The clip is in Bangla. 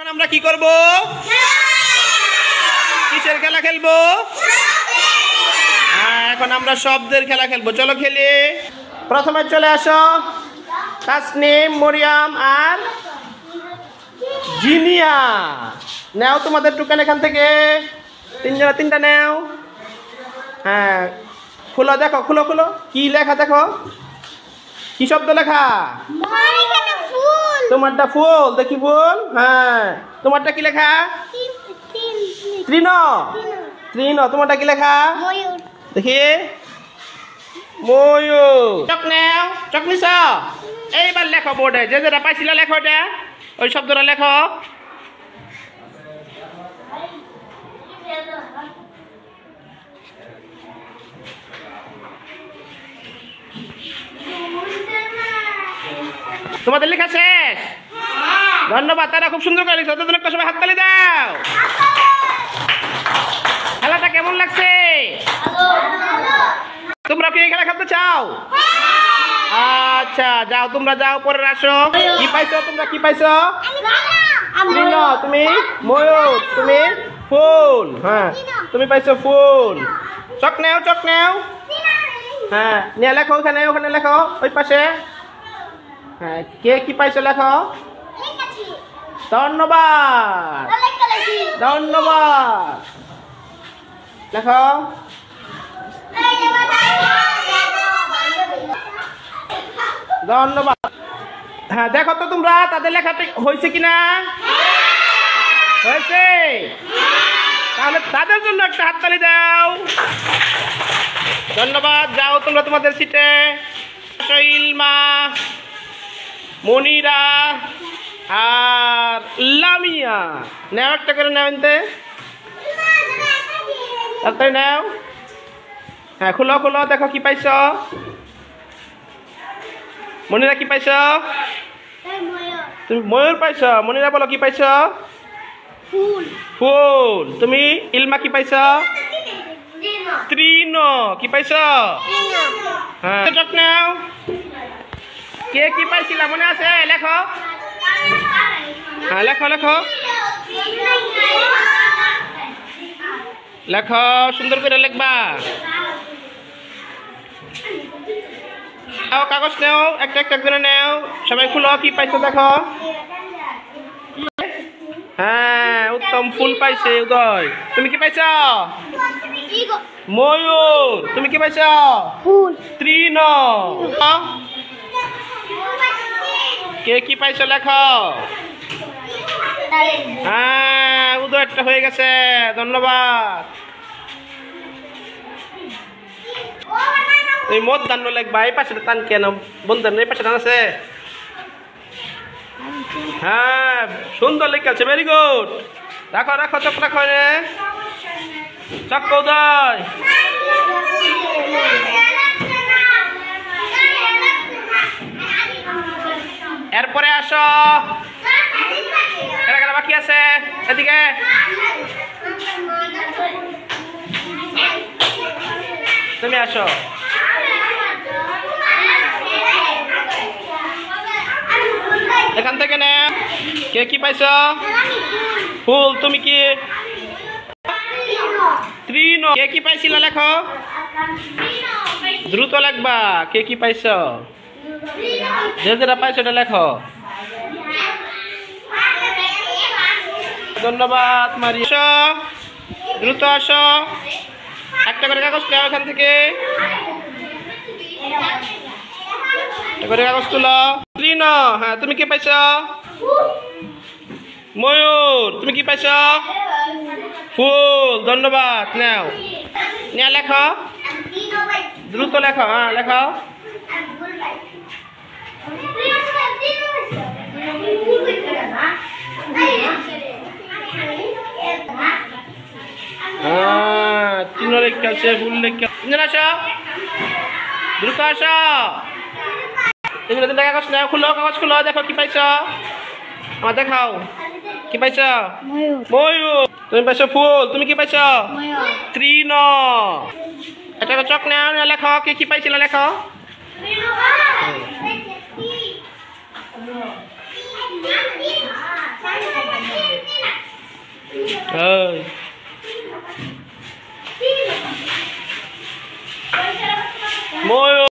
এখন আমরা কি করব? কিসের খেলা খেলবো? এখন আমরা শব্দের খেলা খেলবো। চলো খেলি। প্রথমে চলে আসো তাসনিম, মরিয়াম আর জিনিয়া। নাও তোমাদের টুকান এখান থেকে। তিনজনা তিনটা নাও। হ্যাঁ, খুলো, দেখো, খুলো খুলো। কি লেখা দেখো, কি শব্দ লেখা? তোমারটা ফুল, দেখি ফুল। হ্যাঁ, তোমারটা কি লেখা? তৃণ। তৃণ। তোমারটা কি লেখা? দেখি ময়ূর। চক নাও, চক নিছ। এইবার লেখো বোর্ডে, যে যেটা পাইছিল লেখো, এটা ওই শব্দটা লেখো। তোমাদের লেখা শেষ? ধন্যবাদ, তারা খুব সুন্দর করে লিখছো। তোদের একটা সবাই হাততালি দাও। খেলাটা কেমন লাগছে? তোমরা কি এই খেলা খেলতে চাও? আচ্ছা, যাও, তোমরা যাও, পরে আসো। কি পাইছো তোমরা? কি পাইছো? তৃণ। তুমি ময়ূর। তুমি ফুল। হ্যাঁ, তুমি পাইছো ফুল। চক নেও, চক নেও। হ্যাঁ, নিয়ে লেখো ওখানে, ওখানে লেখো, ওই পাশে। হ্যাঁ, কে কি পাইছো লেখো। ধন্যবাদ, ধন্যবাদ। লেখো। ধন্যবাদ। হ্যাঁ, দেখো তো তোমরা তাদের লেখাটা হয়েছে কিনা। হয়েছে? তাহলে তাদের জন্য একটা হাততালি দাও। ধন্যবাদ। যাও তোমরা তোমাদের সিটে। ইলমা, মনিরা আর লামিয়া। নাও একটা করে, নাও এনতে তাড়াতাড়ি নাও। হ্যাঁ, খুলো খুলো, দেখো কি পাইছ। মনিরা কি পাইছ? তুমি ময়ূর পাইছ। মনিরা বলো কি পাইছ? ফুল। তুমি ইলমা কি পাইছ? তৃণ। কি পাইছ? হ্যাঁ, চক নাও। কে কি পাইছিলা মনে আছে? লেখো। হ্যাঁ, লেখো লেখো লেখো, সুন্দর করে লিখবা। নাও কাগজ, নাও একটা একটা করে নাও। সবাই খুলো, কি পাইছো দেখো। হ্যাঁ, উত্তম, ফুল পাইছে উদয়। তুমি কি পাইছ? ময়ূর। তুমি কি পাইছ? তৃণ। কে কি পাইছো লেখো। হ্যাঁ, উদয় একটা হয়ে গেছে। ধন্যবাদ। তুমি মত দান লেখবা। এই পাশে টান কেন বন্ধু? এই পাশে টান আছে। হ্যাঁ, সুন্দর লেখাচ্ছে। Very good. রাখো রাখো, চক রাখো রে। চক উদয়। এরপরে আসো। কারা কারা বাকি আছে? এদিকে। তুমি আসো। এখান থেকে নে। কে কি পাইছ? ফুল। তুমি কি? তৃণ। কে কি পাইছিল লেখো। দ্রুত লেখবা। কে কি পাইছ? যে যেটা পাইছো এটা লেখো। ধন্যবাদ মারি। আসো, দ্রুত আসো। একটা করে কাগজ নাও এখান থেকে। একটা করে কাগজ তুলো। তৃণ। হ্যাঁ, তুমি কি পাইছ? ময়ূর। তুমি কি পাইছ? ফুল। ধন্যবাদ। নাও, নিয়ে লেখো, দ্রুত লেখো। হ্যাঁ, লেখো। তৃণ লেখা আছে, ফুল লেখা। আসো, দ্রুত আসো। তুমি তিনটা কাগজ নাও। খুলো, কাগজ খুলো, দেখো কি পাইছ। আমার দেখাও কি পাইছ। ময়ূর। তুমি পাইছ ফুল। তুমি কি পাইছ? তৃণ। একটা চক নাও, লেখো কে কি পাইছিল লেখো। ওই ময়ূর